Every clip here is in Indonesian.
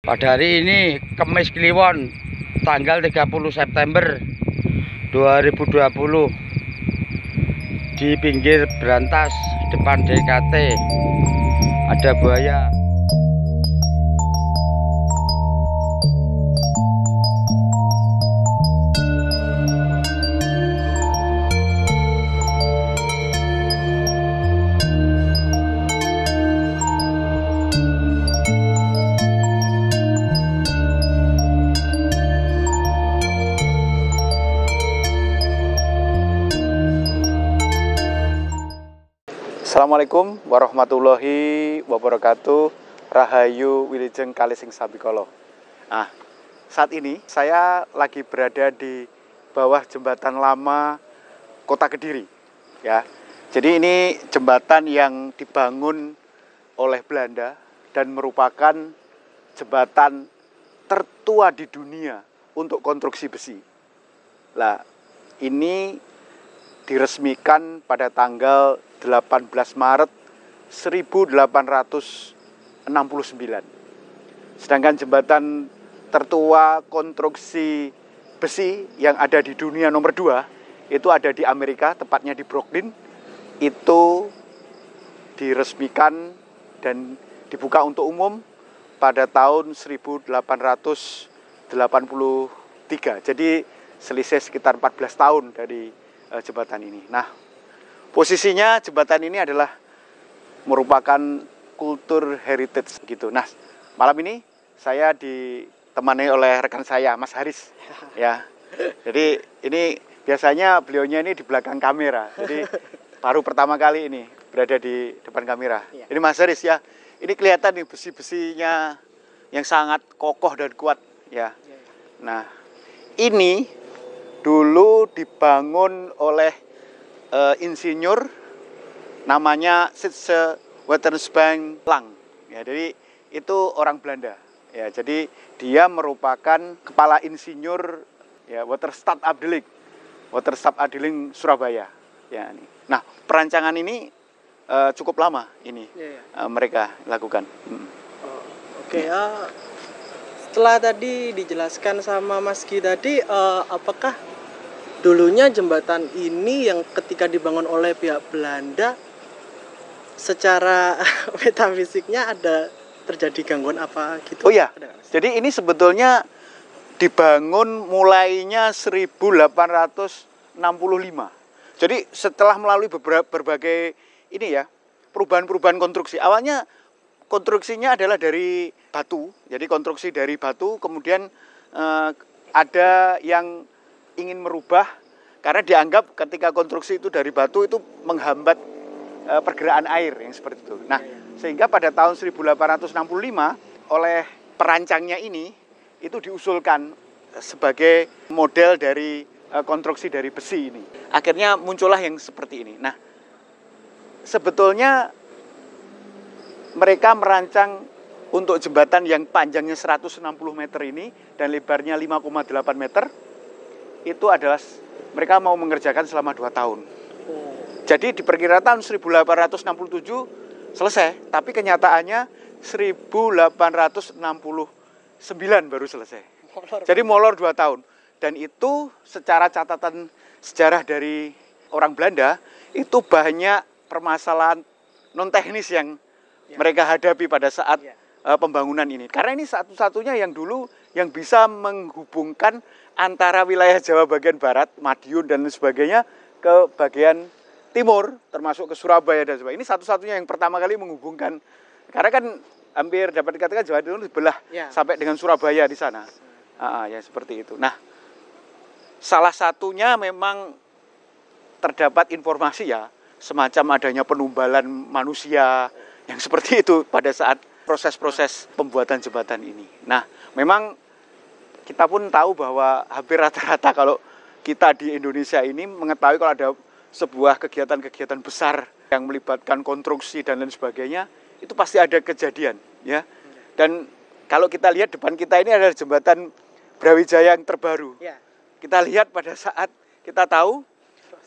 Pada hari ini Kemis Kliwon tanggal 30 September 2020 di pinggir Brantas depan DKT ada buaya. Assalamualaikum warahmatullahi wabarakatuh. Rahayu Wilujeng Kalising Sabikolo. Nah, saat ini saya lagi berada di bawah jembatan lama Kota Kediri, ya. Jadi ini jembatan yang dibangun oleh Belanda dan merupakan jembatan tertua di dunia untuk konstruksi besi. Nah, ini diresmikan pada tanggal 18 Maret 1869. Sedangkan jembatan tertua konstruksi besi yang ada di dunia nomor 2 itu ada di Amerika, tepatnya di Brooklyn. Itu diresmikan dan dibuka untuk umum pada tahun 1883. Jadi selisih sekitar 14 tahun dari jembatan ini. Nah, posisinya jembatan ini adalah merupakan kultur heritage gitu. Nah, malam ini saya ditemani oleh rekan saya, Mas Haris. Ya, jadi ini biasanya beliaunya ini di belakang kamera. Jadi baru pertama kali ini berada di depan kamera. Ini Mas Haris ya. Ini kelihatan nih besi-besinya yang sangat kokoh dan kuat ya. Nah, ini dulu dibangun oleh insinyur namanya Sietse Watersbank Lang. Ya, jadi itu orang Belanda. Ya, jadi dia merupakan kepala insinyur ya Waterstad Afdeling Surabaya. Ya, ini. Nah, perancangan ini cukup lama ini mereka lakukan. Oke, setelah tadi dijelaskan sama Mas Gi tadi, apakah dulunya jembatan ini yang ketika dibangun oleh pihak Belanda secara metafisiknya ada terjadi gangguan apa gitu? Oh ya, jadi ini sebetulnya dibangun mulainya 1865. Jadi setelah melalui berbagai ini ya, perubahan konstruksi. Awalnya konstruksinya adalah dari batu, jadi konstruksi dari batu, kemudian ada yang ingin merubah karena dianggap ketika konstruksi itu dari batu itu menghambat pergerakan air yang seperti itu. Nah, sehingga pada tahun 1865 oleh perancangnya ini itu diusulkan sebagai model dari konstruksi dari besi ini. Akhirnya muncullah yang seperti ini. Nah, sebetulnya mereka merancang untuk jembatan yang panjangnya 160 meter ini dan lebarnya 5,8 meter. Itu adalah mereka mau mengerjakan selama 2 tahun. Jadi diperkirakan 1867 selesai, tapi kenyataannya 1869 baru selesai. Jadi molor 2 tahun. Dan itu secara catatan sejarah dari orang Belanda, itu banyak permasalahan non teknis yang mereka hadapi pada saat pembangunan ini. Karena ini satu-satunya yang dulu yang bisa menghubungkan antara wilayah Jawa bagian barat, Madiun dan sebagainya ke bagian timur, termasuk ke Surabaya dan sebagainya. Ini satu-satunya yang pertama kali menghubungkan. Karena kan hampir dapat dikatakan Jawa Timur dibelah sampai dengan Surabaya di sana. Ya seperti itu. Nah, salah satunya memang terdapat informasi ya, semacam adanya penumbalan manusia yang seperti itu pada saat proses-proses pembuatan jembatan ini. Nah, memang kita pun tahu bahwa hampir rata-rata kalau kita di Indonesia ini mengetahui kalau ada sebuah kegiatan-kegiatan besar yang melibatkan konstruksi dan lain sebagainya, itu pasti ada kejadian, ya. Dan kalau kita lihat depan kita ini adalah jembatan Brawijaya yang terbaru. Kita lihat pada saat kita tahu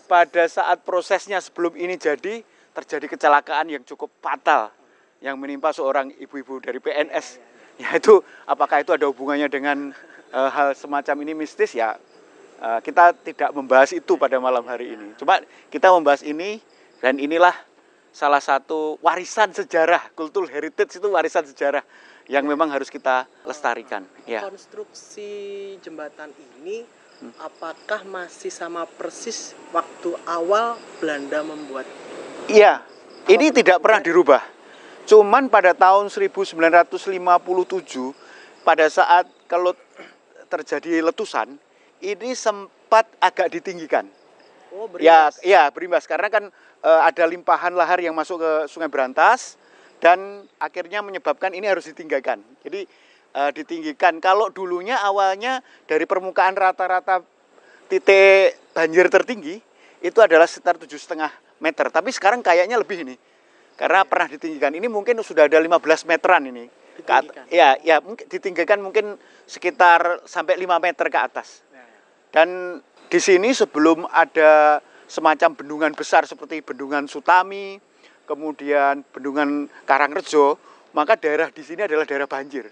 pada saat prosesnya sebelum ini jadi terjadi kecelakaan yang cukup fatal yang menimpa seorang ibu-ibu dari PNS Ya itu apakah itu ada hubungannya dengan hal semacam ini mistis ya, kita tidak membahas itu pada malam hari ini. Cuma kita membahas ini, dan inilah salah satu warisan sejarah, cultural heritage itu warisan sejarah yang memang harus kita lestarikan. Ya. Konstruksi jembatan ini apakah masih sama persis waktu awal Belanda membuat? Iya, ini tidak pernah dirubah. Cuman pada tahun 1957 pada saat kalau terjadi letusan, ini sempat agak ditinggikan. Oh, berimbas. Ya, berimbas karena kan ada limpahan lahar yang masuk ke Sungai Berantas dan akhirnya menyebabkan ini harus ditinggikan. Jadi ditinggikan. Kalau dulunya awalnya dari permukaan rata-rata titik banjir tertinggi itu adalah sekitar 7,5 meter. Tapi sekarang kayaknya lebih ini. Karena pernah ditinggikan. Ini mungkin sudah ada 15 meteran ini. Ya, mungkin ditinggikan mungkin sekitar sampai 5 meter ke atas. Dan di sini sebelum ada semacam bendungan besar seperti bendungan Sutami, kemudian bendungan Karangrejo, maka daerah di sini adalah daerah banjir.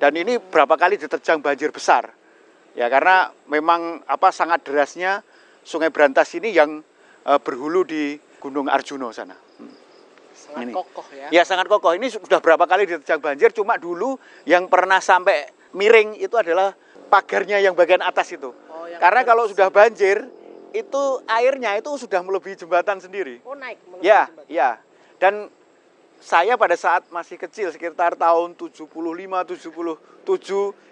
Dan ini berapa kali diterjang banjir besar. Ya karena memang sangat derasnya Sungai Berantas ini yang berhulu di Gunung Arjuna sana. Sangat kokoh ya. Ya sangat kokoh. Ini sudah berapa kali diterjang banjir, cuma dulu yang pernah sampai miring itu adalah pagarnya yang bagian atas itu. Karena kalau sudah banjir, itu airnya itu sudah melebihi jembatan sendiri. Oh, naik melebihi jembatan. jembatan. Ya. Dan saya pada saat masih kecil sekitar tahun 75-77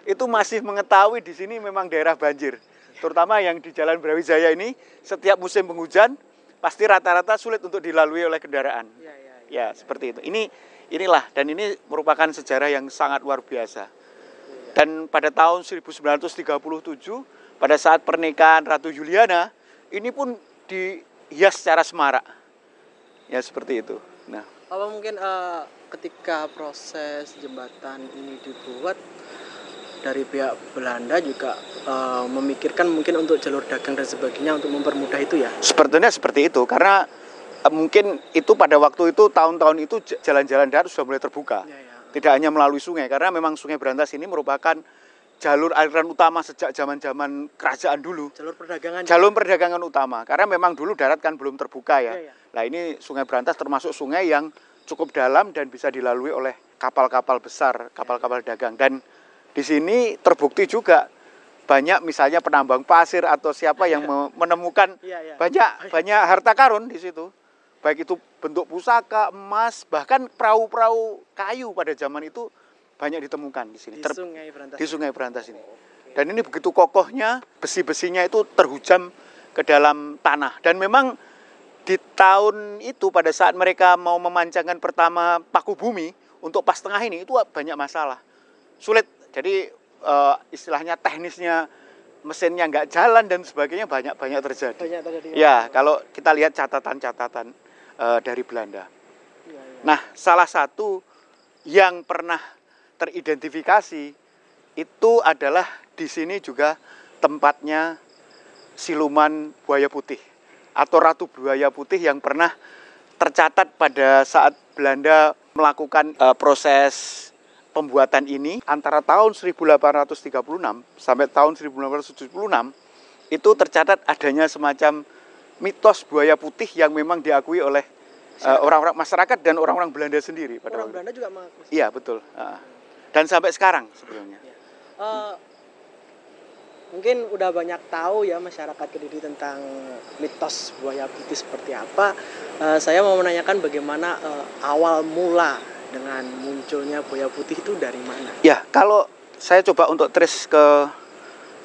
itu masih mengetahui di sini memang daerah banjir. Terutama yang di Jalan Brawijaya ini setiap musim penghujan pasti rata-rata sulit untuk dilalui oleh kendaraan. Ya, seperti itu. Inilah dan ini merupakan sejarah yang sangat luar biasa. Dan pada tahun 1937 pada saat pernikahan Ratu Juliana ini pun dihias secara semarak. Ya seperti itu. Nah, apa mungkin ketika proses jembatan ini dibuat dari pihak Belanda juga memikirkan mungkin untuk jalur dagang dan sebagainya untuk mempermudah itu ya? Sepertinya seperti itu karena mungkin itu pada waktu itu tahun-tahun itu jalan-jalan darat sudah mulai terbuka. Tidak hanya melalui sungai karena memang Sungai Berantas ini merupakan jalur aliran utama sejak zaman-zaman kerajaan dulu. Jalur perdagangan utama karena memang dulu darat kan belum terbuka ya. Nah ini Sungai Berantas termasuk sungai yang cukup dalam dan bisa dilalui oleh kapal-kapal besar, kapal-kapal dagang. Dan di sini terbukti juga banyak misalnya penambang pasir atau siapa yang menemukan banyak harta karun di situ. Baik itu bentuk pusaka, emas, bahkan perahu-perahu kayu pada zaman itu banyak ditemukan di sini. Di Sungai Berantas ini. Dan ini begitu kokohnya, besi-besinya itu terhujam ke dalam tanah. Dan memang di tahun itu pada saat mereka mau memancangkan pertama paku bumi untuk pas tengah ini itu banyak masalah. Sulit. Jadi istilahnya teknisnya mesinnya nggak jalan dan sebagainya banyak terjadi. Ya, kalau kita lihat catatan-catatan dari Belanda. Nah, salah satu yang pernah teridentifikasi itu adalah di sini juga tempatnya siluman buaya putih atau ratu buaya putih yang pernah tercatat pada saat Belanda melakukan proses pembuatan ini antara tahun 1836 sampai tahun 1876 itu tercatat adanya semacam mitos buaya putih yang memang diakui oleh orang-orang masyarakat dan orang-orang Belanda sendiri. Orang Belanda juga mengaku. Iya betul. Dan sampai sekarang sebenarnya. Mungkin udah banyak tahu ya masyarakat Kediri tentang mitos buaya putih seperti apa. Saya mau menanyakan bagaimana awal mula dengan munculnya buaya putih itu dari mana? Ya, kalau saya coba untuk trace ke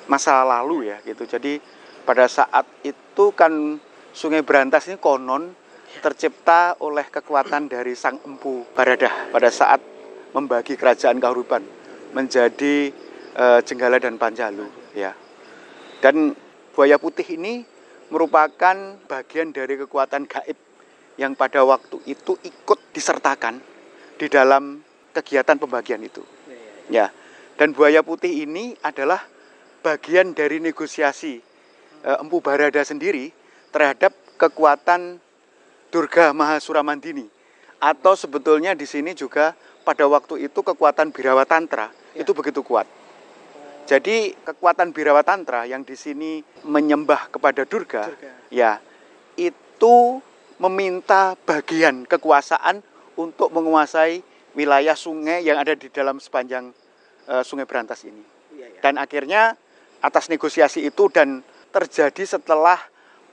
masa lalu ya gitu. Jadi pada saat itu kan Sungai Berantas ini konon tercipta oleh kekuatan dari Sang Empu Baradah pada saat membagi kerajaan Kahurupan menjadi Jenggala dan Panjalu ya. Dan buaya putih ini merupakan bagian dari kekuatan gaib yang pada waktu itu ikut disertakan di dalam kegiatan pembagian itu. Ya. Dan buaya putih ini adalah bagian dari negosiasi Empu Barada sendiri terhadap kekuatan Durga Mahasuramandini atau sebetulnya di sini juga pada waktu itu kekuatan Birawa Tantra itu begitu kuat. Jadi kekuatan Birawa Tantra yang di sini menyembah kepada Durga, ya itu meminta bagian kekuasaan untuk menguasai wilayah sungai yang ada di dalam sepanjang Sungai Brantas ini. Dan akhirnya atas negosiasi itu dan terjadi setelah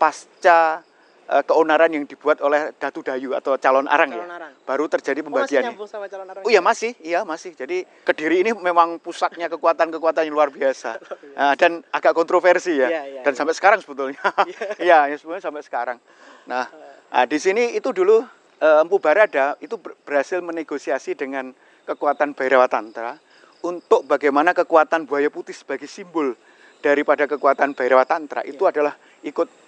pasca keonaran yang dibuat oleh Datu Dayu atau calon arang ya. Baru terjadi pembagiannya. Masih sama calon arang? Oh iya masih. Jadi Kediri ini memang pusatnya kekuatan-kekuatan yang luar biasa. Dan agak kontroversi ya. Dan sampai sekarang sebetulnya. Iya, sebenarnya sampai sekarang. Nah, di sini itu dulu Empu Barada itu berhasil menegosiasi dengan kekuatan Bhairawa Tantra untuk bagaimana kekuatan buaya putih sebagai simbol daripada kekuatan Bhairawa Tantra itu adalah ikut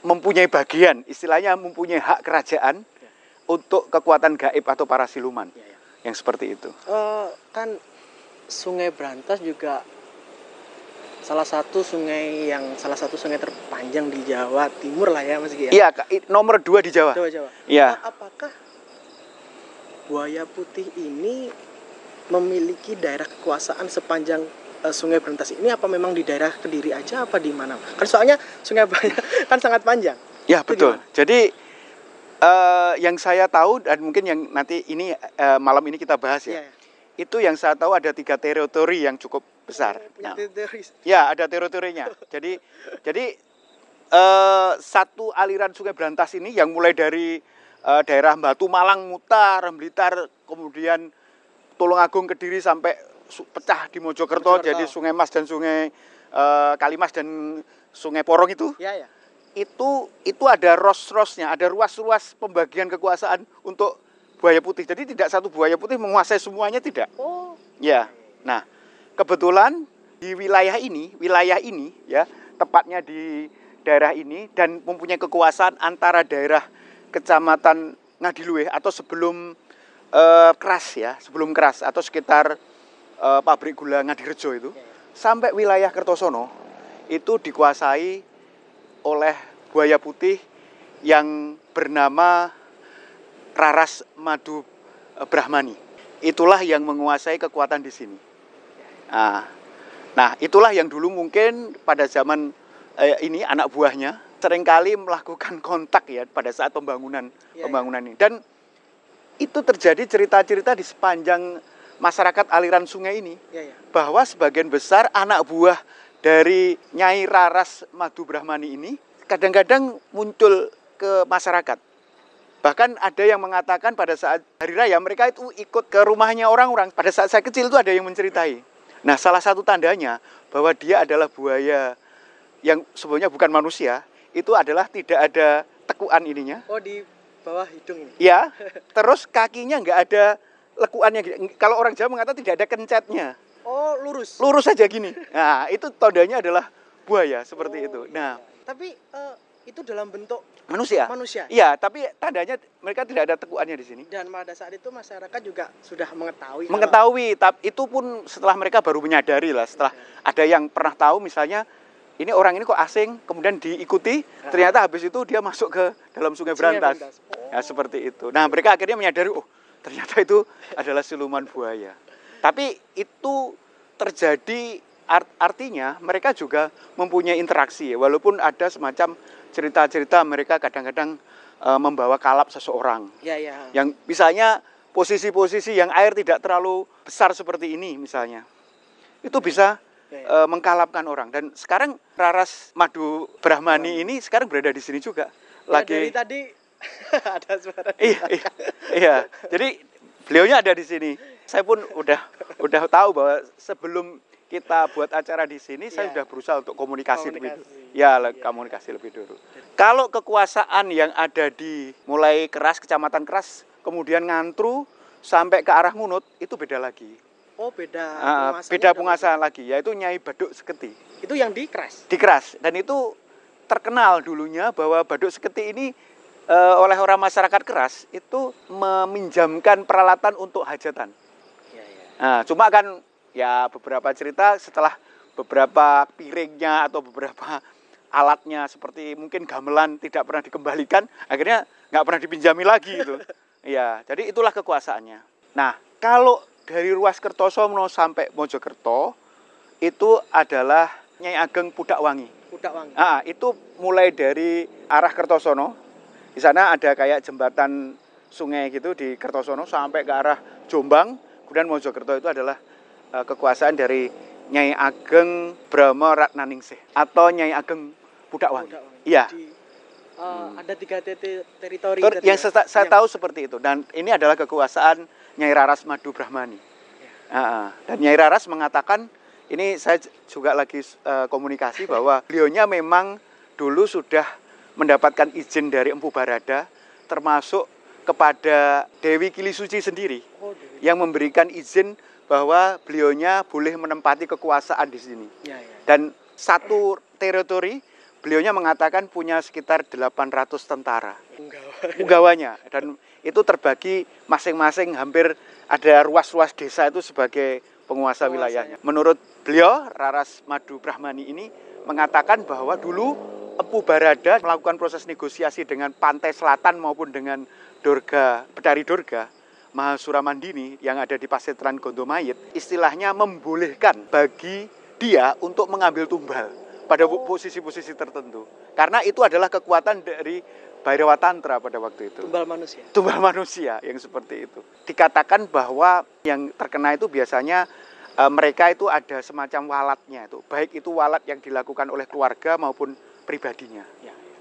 mempunyai bagian, istilahnya mempunyai hak kerajaan untuk kekuatan gaib atau para siluman yang seperti itu. Kan Sungai Brantas juga salah satu sungai terpanjang di Jawa Timur lah ya Mas Ki ya. Iya, nomor 2 di Jawa. Jawa. Iya. Apakah buaya putih ini memiliki daerah kekuasaan sepanjang Sungai Brantas ini, apa memang di daerah Kediri aja apa di mana? Kan soalnya sungai kan sangat panjang. Ya betul. Jadi yang saya tahu dan mungkin yang nanti ini malam ini kita bahas ya. Itu yang saya tahu ada 3 teritori yang cukup besar. Ya ada teritorinya. Jadi satu aliran Sungai Brantas ini yang mulai dari daerah Batu Malang, Mutar, Blitar, kemudian Tulungagung, Kediri sampai pecah di Mojokerto jadi Sungai Mas dan Sungai Kalimas dan Sungai Porong itu. Ya. Itu ada ros-rosnya, ada ruas-ruas pembagian kekuasaan untuk buaya putih. Jadi tidak satu buaya putih menguasai semuanya, tidak. Oh. Ya. Nah, kebetulan di wilayah ini ya, tepatnya di daerah ini dan mempunyai kekuasaan antara daerah Kecamatan Ngadiluwe atau sebelum Keras atau sekitar pabrik gula Ngadirejo itu sampai wilayah Kertosono itu dikuasai oleh buaya putih yang bernama Raras Madu Brahmani. Itulah yang menguasai kekuatan di sini. Nah, itulah yang dulu mungkin pada zaman ini anak buahnya seringkali melakukan kontak ya pada saat pembangunan ini. Dan itu terjadi cerita-cerita di sepanjang masyarakat aliran sungai ini bahwa sebagian besar anak buah dari Nyai Raras Madu Brahmani ini kadang-kadang muncul ke masyarakat. Bahkan ada yang mengatakan pada saat hari raya mereka itu ikut ke rumahnya orang-orang. Pada saat saya kecil itu ada yang menceritai. Nah, salah satu tandanya bahwa dia adalah buaya yang sebenarnya bukan manusia, itu adalah tidak ada tekuan ininya. Oh, di bawah hidung ini? Ya, terus kakinya nggak ada lekuannya. Kalau orang Jawa mengatakan tidak ada kencetnya. Oh, lurus? Lurus saja gini. Nah, itu tandanya adalah buaya seperti itu. Nah, tapi itu dalam bentuk manusia. Manusia. Iya, tapi tandanya mereka tidak ada tekuannya di sini. Dan pada saat itu masyarakat juga sudah mengetahui. Tapi itu pun setelah mereka baru menyadari lah. Setelah ada yang pernah tahu misalnya ini orang ini kok asing, kemudian diikuti, ternyata habis itu dia masuk ke dalam Sungai Brantas. Ya, seperti itu. Nah, mereka akhirnya menyadari, oh ternyata itu adalah siluman buaya. Tapi itu terjadi artinya mereka juga mempunyai interaksi ya, walaupun ada semacam cerita-cerita mereka kadang-kadang membawa kalap seseorang. Yang misalnya posisi-posisi yang air tidak terlalu besar seperti ini misalnya. Itu bisa mengkalapkan orang. Dan sekarang Raras Madu Brahmani ini sekarang berada di sini juga. Dari tadi ada suara. Iya. Jadi beliaunya ada di sini. Saya pun udah tahu bahwa sebelum kita buat acara di sini, saya sudah berusaha untuk komunikasi lebih dulu. Komunikasi lebih dulu. Kalau kekuasaan yang ada di mulai Keras, Kecamatan Keras, kemudian Ngantru sampai ke arah Ngunut, itu beda lagi. Oh, beda penguasaan lagi, yaitu Nyai Baduk Seketi. Itu yang di Keras? Di Keras, dan itu terkenal dulunya bahwa Baduk Seketi ini oleh orang masyarakat Keras itu meminjamkan peralatan untuk hajatan. Nah, cuma kan ya beberapa cerita setelah beberapa piringnya atau beberapa alatnya seperti mungkin gamelan tidak pernah dikembalikan, akhirnya nggak pernah dipinjami lagi itu. Ya, jadi itulah kekuasaannya. Nah, Kalau dari Ruas Kertosono sampai Mojokerto itu adalah Nyai Ageng Pudakwangi. Pudakwangi. Itu mulai dari arah Kertosono. Di sana ada kayak jembatan sungai gitu di Kertosono sampai ke arah Jombang. Kemudian Mojokerto itu adalah kekuasaan dari Nyai Ageng Brahma Ratnaningsih atau Nyai Ageng Pudakwangi. Iya. Ada 3 teritori. Yang saya tahu seperti itu. Dan ini adalah kekuasaan Nyai Raras Madu Brahmani. Dan Nyai Raras mengatakan, ini saya juga lagi komunikasi bahwa beliaunya memang dulu sudah mendapatkan izin dari Empu Barada, termasuk kepada Dewi Kilisuci sendiri, yang memberikan izin bahwa beliaunya boleh menempati kekuasaan di sini. Dan satu teritori, beliaunya mengatakan punya sekitar 800 tentara. Punggawanya. Dan itu terbagi masing-masing hampir ada ruas-ruas desa itu sebagai penguasa wilayahnya. Menurut beliau, Raras Madu Brahmani ini mengatakan bahwa dulu Empu Barada melakukan proses negosiasi dengan Pantai Selatan maupun dengan Betari Dorga, Mahasuramandini yang ada di Pasetran Gondomayit, istilahnya membolehkan bagi dia untuk mengambil tumbal pada posisi-posisi tertentu. Karena itu adalah kekuatan dari Bhairawa Tantra pada waktu itu. Tumbal manusia. Tumbal manusia yang seperti itu. Dikatakan bahwa yang terkena itu biasanya mereka itu ada semacam walatnya itu. Baik itu walat yang dilakukan oleh keluarga maupun pribadinya.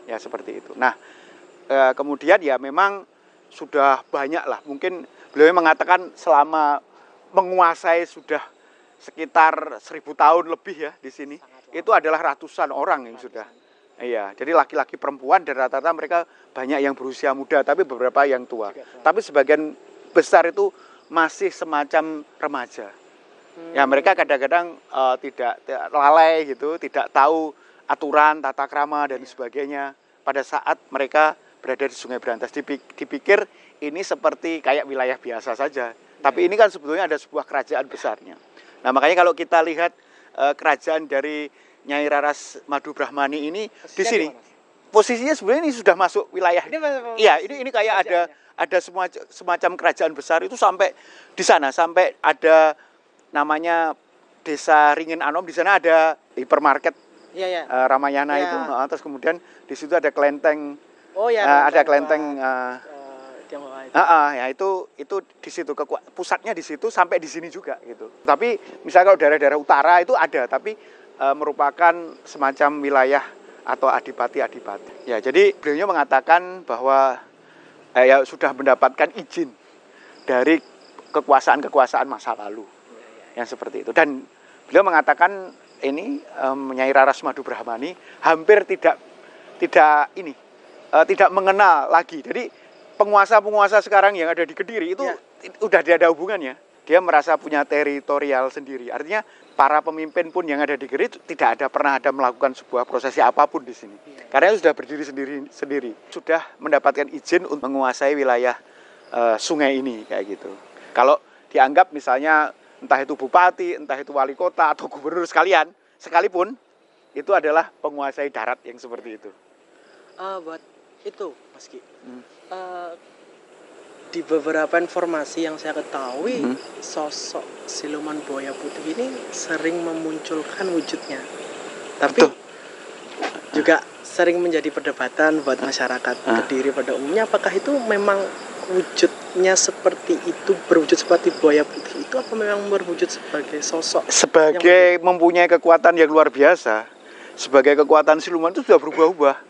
Ya seperti itu. Nah, kemudian ya memang sudah banyak lah. Mungkin beliau mengatakan selama menguasai sudah sekitar 1000 tahun lebih ya di sini. Itu adalah ratusan orang yang sudah. Iya, jadi laki-laki perempuan dan rata-rata mereka banyak yang berusia muda, tapi beberapa yang tua. Tapi sebagian besar itu masih semacam remaja. Ya mereka kadang-kadang tidak lalai gitu, tidak tahu aturan, tata krama dan sebagainya. Pada saat mereka berada di Sungai Berantas, dipikir ini seperti kayak wilayah biasa saja. Tapi ini kan sebetulnya ada sebuah kerajaan besarnya. Nah makanya kalau kita lihat kerajaan dari Nyai Raras Madu Brahmani ini di sini, posisinya sebenarnya ini sudah masuk wilayah. Iya, ini kayak ada semacam kerajaan besar itu sampai di sana, sampai ada namanya Desa Ringin Anom. Di sana ada hipermarket Ramayana itu. Terus kemudian di situ ada kelenteng. Ada kelenteng. Ya itu di situ, pusatnya di situ sampai di sini juga gitu. Tapi misalnya kalau daerah-daerah utara itu ada, tapi merupakan semacam wilayah atau adipati-adipati. Ya, jadi beliau mengatakan bahwa ya sudah mendapatkan izin dari kekuasaan-kekuasaan masa lalu yang seperti itu. Dan beliau mengatakan ini Nyai Raras Madu Brahmani hampir tidak mengenal lagi. Jadi penguasa-penguasa sekarang yang ada di Kediri itu udah tidak ada hubungannya. Dia merasa punya teritorial sendiri. Artinya para pemimpin pun yang ada di Kediri tidak pernah ada melakukan sebuah prosesi apapun di sini. Karena sudah berdiri sendiri. Sudah mendapatkan izin untuk menguasai wilayah sungai ini kayak gitu. Kalau dianggap misalnya entah itu bupati, entah itu wali kota atau gubernur sekalipun itu adalah penguasai darat yang seperti itu. Buat itu Mas Ki. Di beberapa informasi yang saya ketahui, sosok siluman buaya putih ini sering memunculkan wujudnya. Tapi juga sering menjadi perdebatan buat masyarakat Kediri pada umumnya, apakah itu memang wujudnya seperti itu, berwujud seperti buaya putih itu, apa memang berwujud sebagai sosok sebagai mempunyai kekuatan yang luar biasa. Sebagai kekuatan siluman itu sudah berubah-ubah.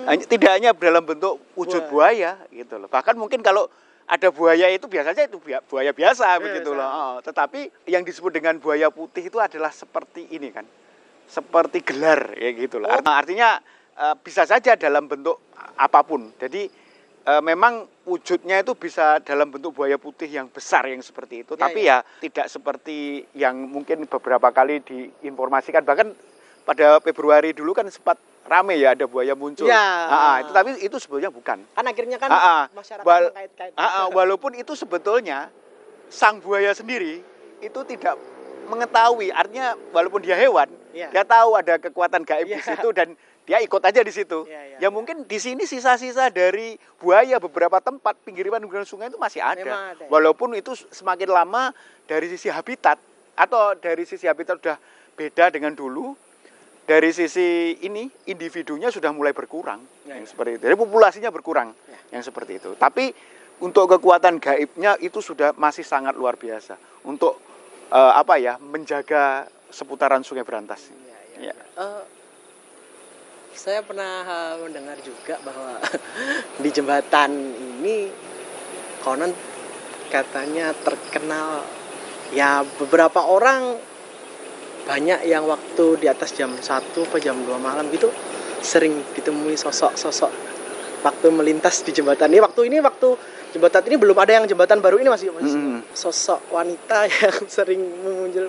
Tidak hanya dalam bentuk wujud buaya gitu loh. Bahkan mungkin kalau ada buaya itu biasanya itu buaya biasa begitu loh. Tetapi yang disebut dengan buaya putih itu adalah seperti ini kan. Seperti gelar ya gitu loh. Artinya bisa saja dalam bentuk apapun. Jadi memang wujudnya itu bisa dalam bentuk buaya putih yang besar yang seperti itu. Tapi ya tidak seperti yang mungkin beberapa kali diinformasikan. Bahkan pada Februari dulu kan sempat rame ya ada buaya muncul. Tapi itu sebetulnya bukan. Kan akhirnya kan masyarakat mengkait-kait. Walaupun itu sebetulnya sang buaya sendiri itu tidak mengetahui. Artinya walaupun dia hewan, dia tahu ada kekuatan gaib di situ dan dia ikut aja di situ. Iya, Ya mungkin di sini sisa-sisa dari buaya beberapa tempat pinggiran sungai itu masih ada. Memang ada, ya. Walaupun itu semakin lama dari sisi habitat atau dari sisi habitat sudah beda dengan dulu. Dari sisi ini individunya sudah mulai berkurang yang seperti itu. Jadi populasinya berkurang yang seperti itu. Tapi untuk kekuatan gaibnya itu sudah masih sangat luar biasa untuk menjaga seputaran Sungai Berantas. Ya. Saya pernah mendengar juga bahwa di jembatan ini konon katanya terkenal, ya beberapa orang banyak yang waktu di atas jam 1 atau jam 2 malam gitu sering ditemui sosok-sosok waktu melintas di jembatan ini. Waktu jembatan ini belum ada yang jembatan baru ini masih sosok wanita yang sering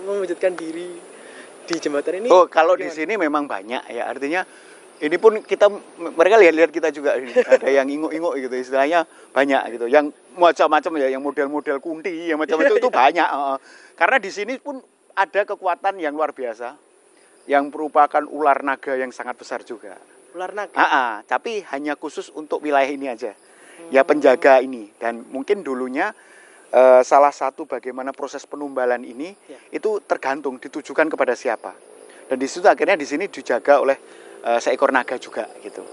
mewujudkan diri di jembatan ini. Oh, kalau gimana? di sini memang banyak ya. Artinya ini pun mereka lihat kita juga ini. Ada yang inguk-inguk gitu, istilahnya banyak gitu. Yang macam-macam ya, yang model-model kunti, yang macam-macam itu banyak. Karena di sini pun ada kekuatan yang luar biasa yang merupakan ular naga yang sangat besar juga. Ular naga. Tapi hanya khusus untuk wilayah ini aja. Ya penjaga ini, dan mungkin dulunya salah satu bagaimana proses penumbalan ini itu tergantung ditujukan kepada siapa. Dan di situ akhirnya di sini dijaga oleh seekor naga juga gitu.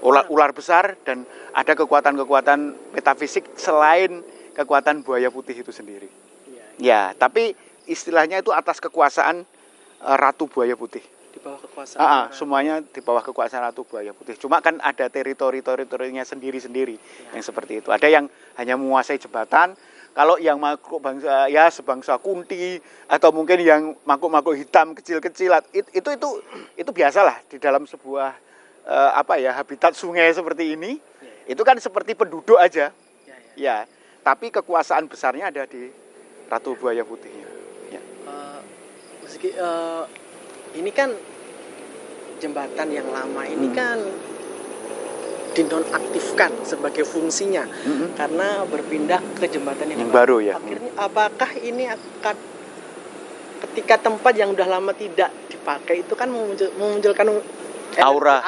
Ular besar, dan ada kekuatan-kekuatan metafisik selain kekuatan buaya putih itu sendiri. Ya, tapi istilahnya itu atas kekuasaan Ratu Buaya Putih. Di bawah kekuasaan. Semuanya di bawah kekuasaan Ratu Buaya Putih. Cuma kan ada teritorinya sendiri-sendiri yang seperti itu. Ada yang hanya menguasai jembatan. Kalau yang makhluk bangsa ya sebangsa kunti atau mungkin yang makhluk-makhluk hitam kecil-kecil itu biasalah di dalam sebuah habitat sungai seperti ini. Itu kan seperti penduduk aja. Ya, tapi kekuasaan besarnya ada di Ratu Buaya Putih. Ini kan jembatan yang lama ini kan dinonaktifkan sebagai fungsinya karena berpindah ke jembatan yang baru ya. Akhirnya apakah ini akan ketika tempat yang udah lama tidak dipakai itu kan memunculkan aura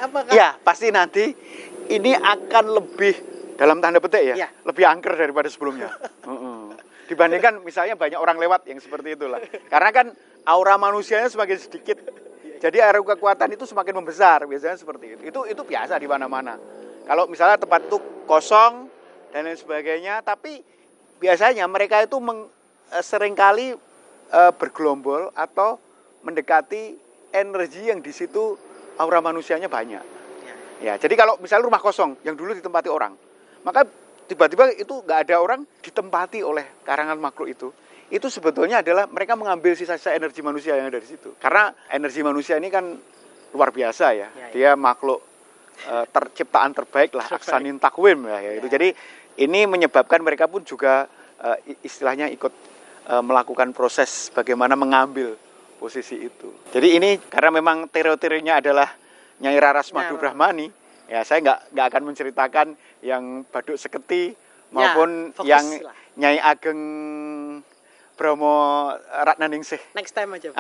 apakah? Ya, pasti nanti ini akan lebih dalam tanda petik ya. Lebih angker daripada sebelumnya. Dibandingkan misalnya banyak orang lewat yang seperti itulah. Karena kan aura manusianya semakin sedikit. Jadi aura kekuatan itu semakin membesar, biasanya seperti itu. Itu biasa di mana-mana. Kalau misalnya tempat itu kosong dan lain sebagainya, tapi biasanya mereka itu seringkali bergelombol atau mendekati energi yang di situ aura manusianya banyak. Ya, jadi kalau misalnya rumah kosong yang dulu ditempati orang, maka tiba-tiba itu nggak ada orang ditempati oleh karangan makhluk itu sebetulnya adalah mereka mengambil sisa-sisa energi manusia yang ada di situ. Karena energi manusia ini kan luar biasa ya. Dia makhluk terciptaan terbaik lah, aksanin takwim lah ya itu. Jadi ini menyebabkan mereka pun juga istilahnya ikut melakukan proses bagaimana mengambil posisi itu. Jadi ini karena memang teorinya adalah Nyai Raras Madu Brahmani. Ya, saya nggak akan menceritakan yang Baduk Seketi maupun yang Nyai Ageng Bromo Ratnaningsih. Next time aja.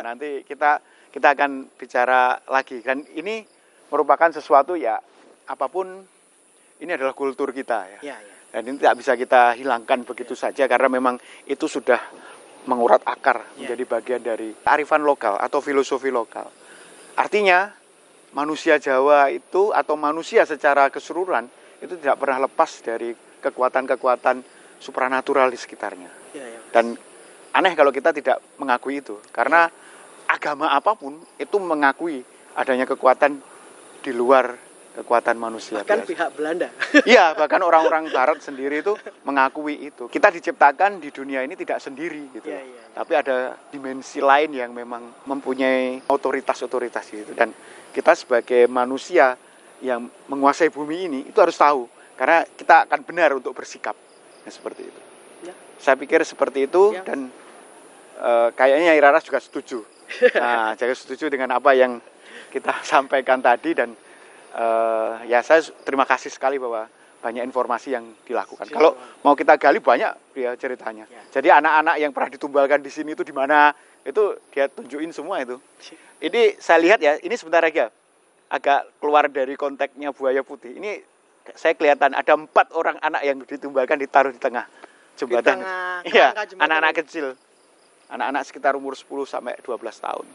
Nanti kita akan bicara lagi. Dan ini merupakan sesuatu ya, apapun ini adalah kultur kita ya. Dan ini tidak bisa kita hilangkan begitu saja karena memang itu sudah mengurat akar menjadi bagian dari kearifan lokal atau filosofi lokal. Artinya manusia Jawa itu atau manusia secara keseluruhan itu tidak pernah lepas dari kekuatan-kekuatan supranatural di sekitarnya. Dan aneh kalau kita tidak mengakui itu. Karena agama apapun itu mengakui adanya kekuatan di luar kekuatan manusia. Bahkan pihak Belanda. Iya, bahkan orang-orang Barat sendiri itu mengakui itu. Kita diciptakan di dunia ini tidak sendiri gitu. Tapi ada dimensi lain yang memang mempunyai otoritas-otoritas gitu. Dan kita sebagai manusia yang menguasai bumi ini itu harus tahu. Karena kita akan benar untuk bersikap. Seperti itu. Saya pikir seperti itu dan kayaknya Nyai Raras juga setuju. Saya setuju dengan apa yang kita sampaikan tadi dan ya saya terima kasih sekali bahwa banyak informasi yang dilakukan. Kalau mau kita gali banyak dia ceritanya. Jadi anak-anak yang pernah ditumbalkan di sini itu di mana itu dia tunjukin semua itu. Ini saya lihat ya, ini sebentar aja. agak keluar dari konteksnya buaya putih. Ini saya kelihatan ada 4 orang anak yang ditumbalkan ditaruh di tengah jembatan. Iya, anak-anak kecil. Anak-anak sekitar umur 10 sampai 12 tahun.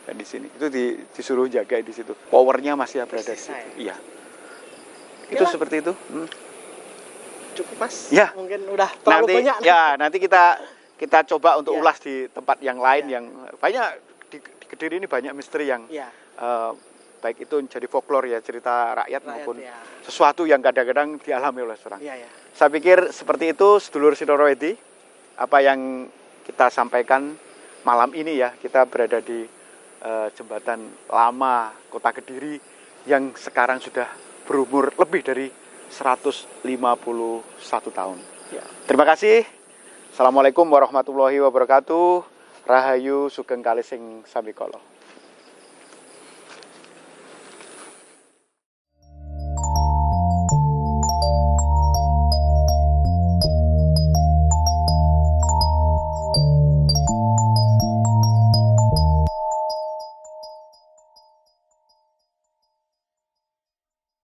Dan di sini itu disuruh jaga di situ. Powernya masih berada di situ. Iya. Itu seperti itu. Cukup Mas. Ya. Mungkin udah terlalu banyak. Ya, nanti kita coba untuk ulas di tempat yang lain yang banyak di Kediri ini banyak misteri yang baik itu jadi folklore ya, cerita rakyat maupun sesuatu yang kadang-kadang dialami oleh seorang. Saya pikir seperti itu sedulur Sindoro Edi, apa yang kita sampaikan malam ini ya, kita berada di jembatan lama Kota Kediri yang sekarang sudah berumur lebih dari 151 tahun. Terima kasih. Assalamualaikum warahmatullahi wabarakatuh. Rahayu Sugeng Kalising Sambikolo.